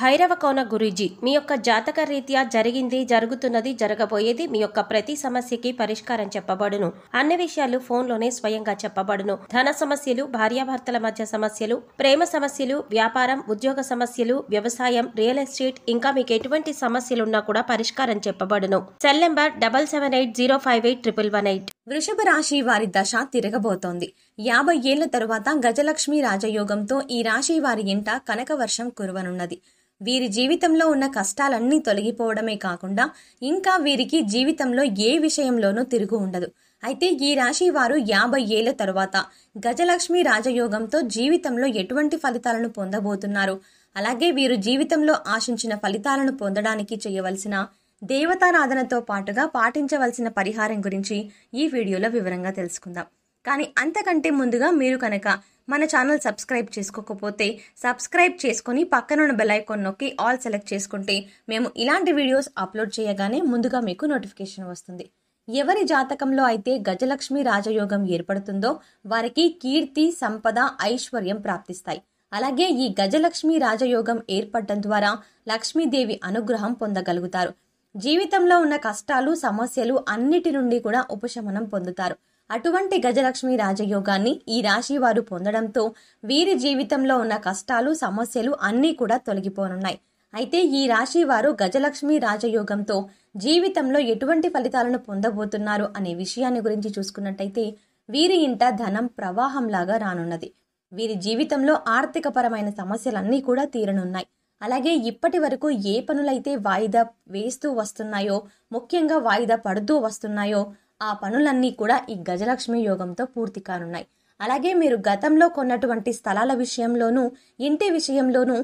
భైరవ కోన గురూజీ, మీ యొక్క జాతక రీత్యా జరిగింది, జరుగుతున్నది, జరగబోయేది, మీ యొక్క ప్రతి సమస్యకి పరిష్కారం చెప్పబడును. అన్ని విషయాలు ఫోన్లోనే స్వయంగా చెప్పబడును. ధన సమస్యలు, భార్యాభర్తల మధ్య సమస్యలు, ప్రేమ సమస్యలు, వ్యాపారం, ఉద్యోగ సమస్యలు, వ్యవసాయం, రియల్ ఎస్టేట్, ఇంకా మీకు ఎటువంటి సమస్యలున్నా కూడా పరిష్కారం చెప్పబడును. Cell number 7780581118. వృషభ రాశి వారి దశ తిరగబోతోంది. 50 ఏళ్ల తరువాత గజలక్ష్మి రాజయోగంతో ఈ రాశి వారి ఇంట కనక వర్షం కురవనున్నది. వీరి జీవితంలో ఉన్న కష్టాలన్నీ తొలగిపోవడమే కాకుండా ఇంకా వీరికి జీవితంలో ఏ విషయంలోనూ తిరుగు ఉండదు. అయితే ఈ రాశి వారు 50 ఏళ్ల తరువాత గజలక్ష్మి రాజయోగంతో జీవితంలో ఎటువంటి ఫలితాలను పొందబోతున్నారు, అలాగే వీరు జీవితంలో ఆశించిన ఫలితాలను పొందడానికి చేయవలసిన దేవతారాధనతో పాటుగా పాటించవలసిన పరిహారం గురించి ఈ వీడియోలో వివరంగా తెలుసుకుందాం. కానీ అంతకంటే ముందుగా మీరు కనుక మన ఛానల్ సబ్స్క్రైబ్ చేసుకోకపోతే సబ్స్క్రైబ్ చేసుకుని పక్కనున్న బెల్ ఐకాన్ నొక్కి ఆల్ సెలెక్ట్ చేసుకుంటే మేము ఇలాంటి వీడియోస్ అప్లోడ్ చేయగానే ముందుగా మీకు నోటిఫికేషన్ వస్తుంది. ఎవరి జాతకంలో అయితే గజలక్ష్మి రాజయోగం ఏర్పడుతుందో వారికి కీర్తి, సంపద, ఐశ్వర్యం ప్రాప్తిస్తాయి. అలాగే ఈ గజలక్ష్మి రాజయోగం ఏర్పడటం ద్వారా లక్ష్మీదేవి అనుగ్రహం పొందగలుగుతారు. జీవితంలో ఉన్న కష్టాలు, సమస్యలు అన్నిటి నుండి కూడా ఉపశమనం పొందుతారు. అటువంటి గజలక్ష్మి రాజయోగాన్ని ఈ రాశి వారు పొందడంతో వీరి జీవితంలో ఉన్న కష్టాలు, సమస్యలు అన్నీ కూడా తొలగిపోనున్నాయి. అయితే ఈ రాశి వారు గజలక్ష్మి రాజయోగంతో జీవితంలో ఎటువంటి ఫలితాలను పొందబోతున్నారు అనే విషయాన్ని గురించి చూసుకున్నట్టయితే వీరి ఇంట ధనం ప్రవాహంలాగా రానున్నది. వీరి జీవితంలో ఆర్థిక పరమైన సమస్యలన్నీ కూడా తీరనున్నాయి. అలాగే ఇప్పటి వరకు ఏ పనులైతే వాయిదా వేస్తూ వస్తున్నాయో, ముఖ్యంగా వాయిదా పడుతూ వస్తున్నాయో ఆ పనులన్నీ కూడా ఈ గజలక్ష్మి యోగంతో పూర్తి కానున్నాయి. అలాగే మీరు గతంలో కొన్నటువంటి స్థలాల విషయంలోనూ, ఇంటి విషయంలోనూ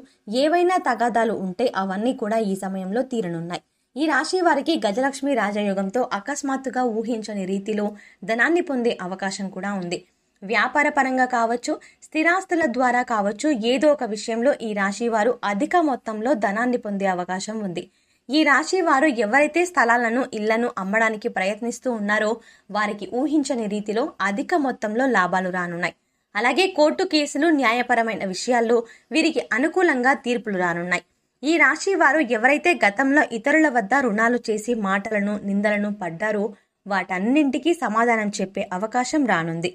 ఏవైనా తగాదాలు ఉంటే అవన్నీ కూడా ఈ సమయంలో తీరనున్నాయి. ఈ రాశి వారికి గజలక్ష్మి రాజయోగంతో అకస్మాత్తుగా ఊహించని రీతిలో ధనాన్ని పొందే అవకాశం కూడా ఉంది. వ్యాపార పరంగా కావచ్చు, స్థిరాస్తుల ద్వారా కావచ్చు, ఏదో ఒక విషయంలో ఈ రాశి వారు అధిక మొత్తంలో ధనాన్ని పొందే అవకాశం ఉంది. ఈ రాశి వారు ఎవరైతే స్థలాలను, ఇళ్లను అమ్మడానికి ప్రయత్నిస్తూ ఉన్నారో వారికి ఊహించని రీతిలో అధిక మొత్తంలో లాభాలు రానున్నాయి. అలాగే కోర్టు కేసులు, న్యాయపరమైన విషయాల్లో వీరికి అనుకూలంగా తీర్పులు రానున్నాయి. ఈ రాశి వారు ఎవరైతే గతంలో ఇతరుల వద్ద రుణాలు చేసి మాటలను, నిందలను పడ్డారో వాటన్నింటికీ సమాధానం చెప్పే అవకాశం రానుంది.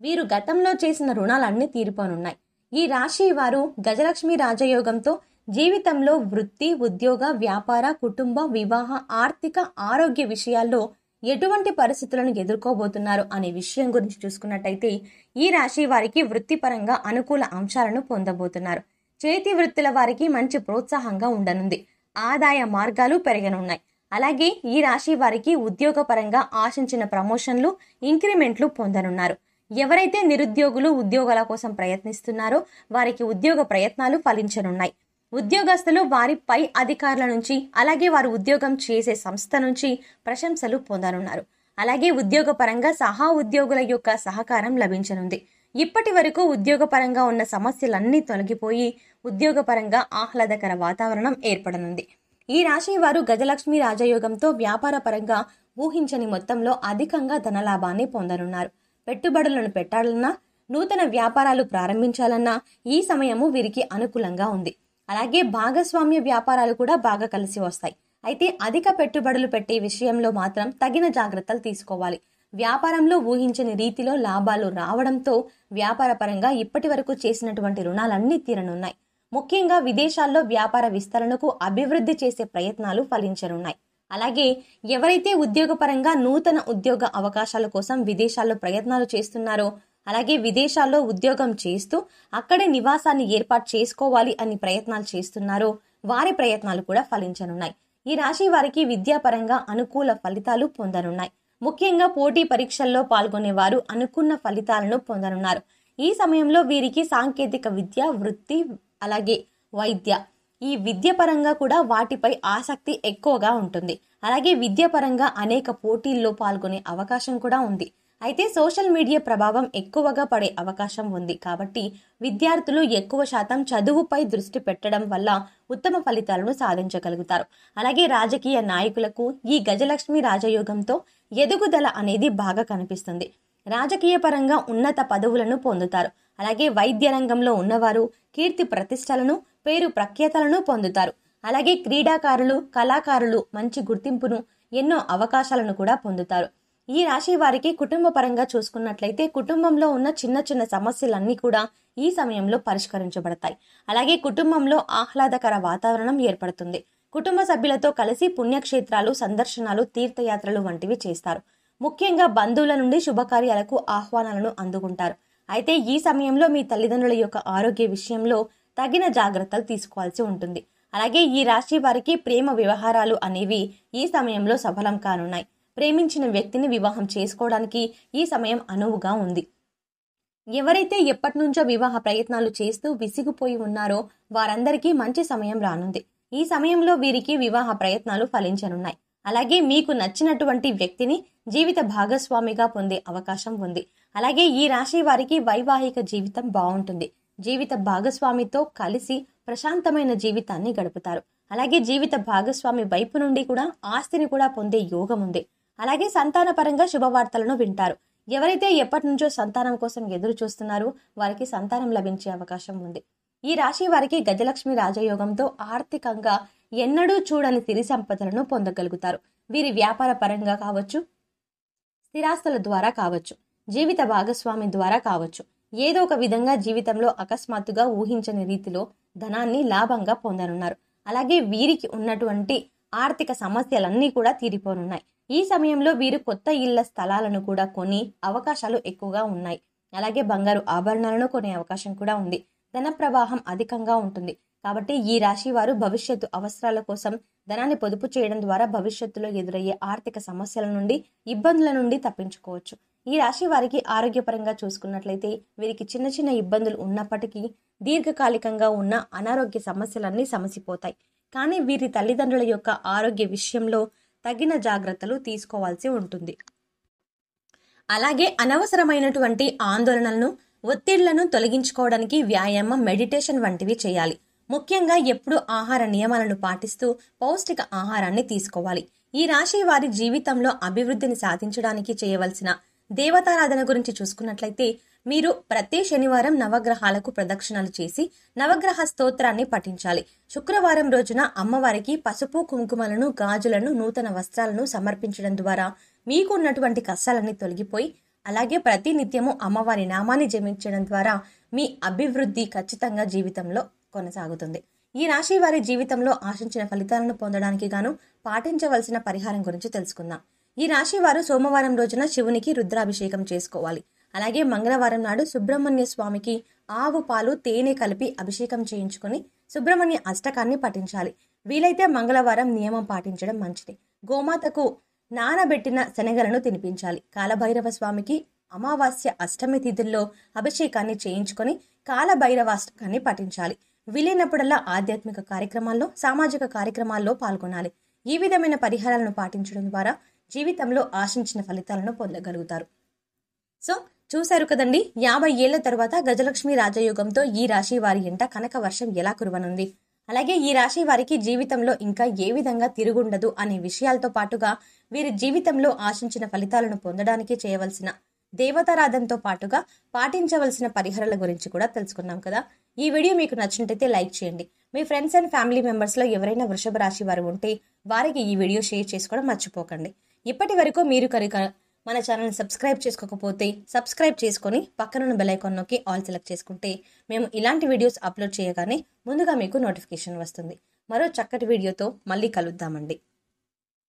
వీరు గతంలో చేసిన రుణాలన్నీ తీరిపోనున్నాయి. ఈ రాశి వారు గజలక్ష్మి రాజయోగంతో జీవితంలో వృత్తి, ఉద్యోగ, వ్యాపార, కుటుంబ, వివాహ, ఆర్థిక, ఆరోగ్య విషయాల్లో ఎటువంటి పరిస్థితులను ఎదుర్కోబోతున్నారు అనే విషయం గురించి చూసుకున్నట్టయితే ఈ రాశి వారికి వృత్తిపరంగా అనుకూల అంశాలను పొందబోతున్నారు. చేతి వృత్తుల వారికి మంచి ప్రోత్సాహంగా ఉండనుంది. ఆదాయ మార్గాలు పెరగనున్నాయి. అలాగే ఈ రాశి వారికి ఉద్యోగపరంగా ఆశించిన ప్రమోషన్లు, ఇంక్రిమెంట్లు పొందనున్నారు. ఎవరైతే నిరుద్యోగులు ఉద్యోగాల కోసం ప్రయత్నిస్తున్నారో వారికి ఉద్యోగ ప్రయత్నాలు ఫలించనున్నాయి. ఉద్యోగస్తులు వారి పై అధికారుల నుంచి, అలాగే వారు ఉద్యోగం చేసే సంస్థ నుంచి ప్రశంసలు పొందనున్నారు. అలాగే ఉద్యోగపరంగా సహా ఉద్యోగుల యొక్క సహకారం లభించనుంది. ఇప్పటి వరకు ఉద్యోగపరంగా ఉన్న సమస్యలన్నీ తొలగిపోయి ఉద్యోగపరంగా ఆహ్లాదకర వాతావరణం ఏర్పడనుంది. ఈ రాశి వారు గజలక్ష్మి రాజయోగంతో వ్యాపార పరంగా ఊహించని మొత్తంలో అధికంగా ధనలాభాన్ని పొందనున్నారు. పెట్టుబడులను పెట్టాలన్నా, నూతన వ్యాపారాలు ప్రారంభించాలన్నా ఈ సమయము వీరికి అనుకూలంగా ఉంది. అలాగే భాగస్వామ్య వ్యాపారాలు కూడా బాగా కలిసి వస్తాయి. అయితే అధిక పెట్టుబడులు పెట్టే విషయంలో మాత్రం తగిన జాగ్రత్తలు తీసుకోవాలి. వ్యాపారంలో ఊహించని రీతిలో లాభాలు రావడంతో వ్యాపార పరంగా ఇప్పటి వరకు చేసినటువంటి రుణాలన్నీ తీరనున్నాయి. ముఖ్యంగా విదేశాల్లో వ్యాపార విస్తరణకు, అభివృద్ధి చేసే ప్రయత్నాలు ఫలించనున్నాయి. అలాగే ఎవరైతే ఉద్యోగపరంగా నూతన ఉద్యోగ అవకాశాల కోసం విదేశాల్లో ప్రయత్నాలు చేస్తున్నారో, అలాగే విదేశాల్లో ఉద్యోగం చేస్తూ అక్కడే నివాసాన్ని ఏర్పాటు చేసుకోవాలి అని ప్రయత్నాలు చేస్తున్నారో వారి ప్రయత్నాలు కూడా ఫలించనున్నాయి. ఈ రాశి వారికి విద్యాపరంగా అనుకూల ఫలితాలు పొందనున్నాయి. ముఖ్యంగా పోటీ పరీక్షల్లో పాల్గొనే వారు అనుకున్న ఫలితాలను పొందనున్నారు. ఈ సమయంలో వీరికి సాంకేతిక విద్య, వృత్తి, అలాగే వైద్య, ఈ విద్య పరంగా కూడా వాటిపై ఆసక్తి ఎక్కువగా ఉంటుంది. అలాగే విద్యాపరంగా అనేక పోటీల్లో పాల్గొనే అవకాశం కూడా ఉంది. అయితే సోషల్ మీడియా ప్రభావం ఎక్కువగా పడే అవకాశం ఉంది. కాబట్టి విద్యార్థులు ఎక్కువ శాతం చదువుపై దృష్టి పెట్టడం వల్ల ఉత్తమ ఫలితాలను సాధించగలుగుతారు. అలాగే రాజకీయ నాయకులకు ఈ గజలక్ష్మి రాజయోగంతో ఎదుగుదల అనేది బాగా కనిపిస్తుంది. రాజకీయ పరంగా ఉన్నత పదవులను పొందుతారు. అలాగే వైద్య రంగంలో ఉన్నవారు కీర్తి ప్రతిష్టలను, పేరు ప్రఖ్యాతలను పొందుతారు. అలాగే క్రీడాకారులు, కళాకారులు మంచి గుర్తింపును, ఎన్నో అవకాశాలను కూడా పొందుతారు. ఈ రాశి వారికి కుటుంబ పరంగా చూసుకున్నట్లయితే కుటుంబంలో ఉన్న చిన్న చిన్న సమస్యలన్నీ కూడా ఈ సమయంలో పరిష్కరించబడతాయి. అలాగే కుటుంబంలో ఆహ్లాదకర వాతావరణం ఏర్పడుతుంది. కుటుంబ సభ్యులతో కలిసి పుణ్యక్షేత్రాలు, సందర్శనాలు, తీర్థయాత్రలు వంటివి చేస్తారు. ముఖ్యంగా బంధువుల నుండి శుభకార్యాలకు ఆహ్వానాలను అందుకుంటారు. అయితే ఈ సమయంలో మీ తల్లిదండ్రుల యొక్క ఆరోగ్య విషయంలో తగిన జాగ్రత్తలు తీసుకోవాల్సి ఉంటుంది. అలాగే ఈ రాశి వారికి ప్రేమ వ్యవహారాలు అనేవి ఈ సమయంలో సఫలం కానున్నాయి. ప్రేమించిన వ్యక్తిని వివాహం చేసుకోవడానికి ఈ సమయం అనువుగా ఉంది. ఎవరైతే ఎప్పటి నుంచో వివాహ ప్రయత్నాలు చేస్తూ విసిగిపోయి ఉన్నారో వారందరికీ మంచి సమయం రానుంది. ఈ సమయంలో వీరికి వివాహ ప్రయత్నాలు ఫలించనున్నాయి. అలాగే మీకు నచ్చినటువంటి వ్యక్తిని జీవిత భాగస్వామిగా పొందే అవకాశం ఉంది. అలాగే ఈ రాశి వారికి వైవాహిక జీవితం బాగుంటుంది. జీవిత భాగస్వామితో కలిసి ప్రశాంతమైన జీవితాన్ని గడుపుతారు. అలాగే జీవిత భాగస్వామి వైపు నుండి కూడా ఆస్తిని కూడా పొందే యోగం ఉంది. అలాగే సంతానపరంగా శుభవార్తలను వింటారు. ఎవరైతే ఎప్పటి నుంచో సంతానం కోసం ఎదురు చూస్తున్నారో వారికి సంతానం లభించే అవకాశం ఉంది. ఈ రాశి వారికి గజలక్ష్మి రాజయోగంతో ఆర్థికంగా ఎన్నడూ చూడని సిరి సంపదలను పొందగలుగుతారు. వీరి వ్యాపార పరంగా కావచ్చు, స్థిరాస్తుల ద్వారా కావచ్చు, జీవిత భాగస్వామి ద్వారా కావచ్చు, ఏదో ఒక విధంగా జీవితంలో అకస్మాత్తుగా ఊహించని రీతిలో ధనాన్ని లాభంగా పొందనున్నారు. అలాగే వీరికి ఉన్నటువంటి ఆర్థిక సమస్యలన్నీ కూడా తీరిపోనున్నాయి. ఈ సమయంలో వీరు కొత్త ఇళ్ల స్థలాలను కూడా కొని అవకాశాలు ఎక్కువగా ఉన్నాయి. అలాగే బంగారు ఆభరణాలను కొనే అవకాశం కూడా ఉంది. ధన ప్రవాహం అధికంగా ఉంటుంది. కాబట్టి ఈ రాశి వారు భవిష్యత్తు అవసరాల కోసం ధనాన్ని పొదుపు చేయడం ద్వారా భవిష్యత్తులో ఎదురయ్యే ఆర్థిక సమస్యల నుండి, ఇబ్బందుల నుండి తప్పించుకోవచ్చు. ఈ రాశి వారికి ఆరోగ్యపరంగా చూసుకున్నట్లయితే వీరికి చిన్న చిన్న ఇబ్బందులు ఉన్నప్పటికీ దీర్ఘకాలికంగా ఉన్న అనారోగ్య సమస్యలన్నీ సమసిపోతాయి. కానీ వీరి తల్లిదండ్రుల యొక్క ఆరోగ్య విషయంలో తగిన జాగ్రత్తలు తీసుకోవాల్సి ఉంటుంది. అలాగే అనవసరమైనటువంటి ఆందోళనలను, ఒత్తిళ్లను తొలగించుకోవడానికి వ్యాయామం, మెడిటేషన్ వంటివి చేయాలి. ముఖ్యంగా ఎప్పుడూ ఆహార నియమాలను పాటిస్తూ పౌష్టిక ఆహారాన్ని తీసుకోవాలి. ఈ రాశి వారి జీవితంలో అభివృద్ధిని సాధించడానికి చేయవలసిన దేవతారాధన గురించి చూసుకున్నట్లయితే మీరు ప్రతి శనివారం నవగ్రహాలకు ప్రదక్షిణలు చేసి నవగ్రహ స్తోత్రాన్ని పఠించాలి. శుక్రవారం రోజున అమ్మవారికి పసుపు, కుంకుమలను, గాజులను, నూతన వస్త్రాలను సమర్పించడం ద్వారా మీకు ఉన్నటువంటి కష్టాలన్నీ తొలగిపోయి, అలాగే ప్రతి నిత్యము అమ్మవారి నామాన్ని జపించడం ద్వారా మీ అభివృద్ధి ఖచ్చితంగా జీవితంలో కొనసాగుతుంది. ఈ రాశి వారి జీవితంలో ఆశించిన ఫలితాలను పొందడానికి గాను పాటించవలసిన పరిహారం గురించి తెలుసుకుందాం. ఈ రాశి వారు సోమవారం రోజున శివునికి రుద్రాభిషేకం చేసుకోవాలి. అలాగే మంగళవారం నాడు సుబ్రహ్మణ్య స్వామికి ఆవు పాలు, తేనె కలిపి అభిషేకం చేయించుకొని సుబ్రహ్మణ్య అష్టకాన్ని పఠించాలి. వీలైతే మంగళవారం నియమం పాటించడం మంచిది. గోమాతకు నానబెట్టిన శనగలను తినిపించాలి. కాలభైరవ స్వామికి అమావాస్య, అష్టమి తిథుల్లో అభిషేకాన్ని చేయించుకొని కాలభైరవాష్టకాన్ని పఠించాలి. వీలైనప్పుడల్లా ఆధ్యాత్మిక కార్యక్రమాల్లో, సామాజిక కార్యక్రమాల్లో పాల్గొనాలి. ఈ విధమైన పరిహారాలను పాటించడం ద్వారా జీవితంలో ఆశించిన ఫలితాలను పొందగలుగుతారు. సో చూశారు కదండి, 50 ఏళ్ల తర్వాత గజలక్ష్మి రాజయోగంతో ఈ రాశి వారి ఇంట కనక వర్షం ఎలా కురవనుంది. అలాగే ఈ రాశి వారికి జీవితంలో ఇంకా ఏ విధంగా తిరుగుండదు అనే విషయాలతో పాటుగా వీరి జీవితంలో ఆశించిన ఫలితాలను పొందడానికి చేయవలసిన దేవతారాధనతో పాటుగా పాటించవలసిన పరిహారాల గురించి కూడా తెలుసుకున్నాం కదా. ఈ వీడియో మీకు నచ్చినట్టయితే లైక్ చేయండి. మీ ఫ్రెండ్స్ అండ్ ఫ్యామిలీ మెంబర్స్ లో ఎవరైనా వృషభ రాశి వారు ఉంటే వారికి ఈ వీడియో షేర్ చేసుకోవడం మర్చిపోకండి. ఇప్పటి వరకు మీరు కనుక మన ఛానల్ సబ్స్క్రైబ్ చేసుకోకపోతే సబ్స్క్రైబ్ చేసుకొని పక్కనున్న బెల్ ఐకాన్ నొక్కి ఆల్ సెలెక్ట్ చేసుకుంటే మేము ఇలాంటి వీడియోస్ అప్లోడ్ చేయగానే ముందుగా మీకు నోటిఫికేషన్ వస్తుంది. మరో చక్కటి వీడియోతో మళ్ళీ కలుద్దామండి.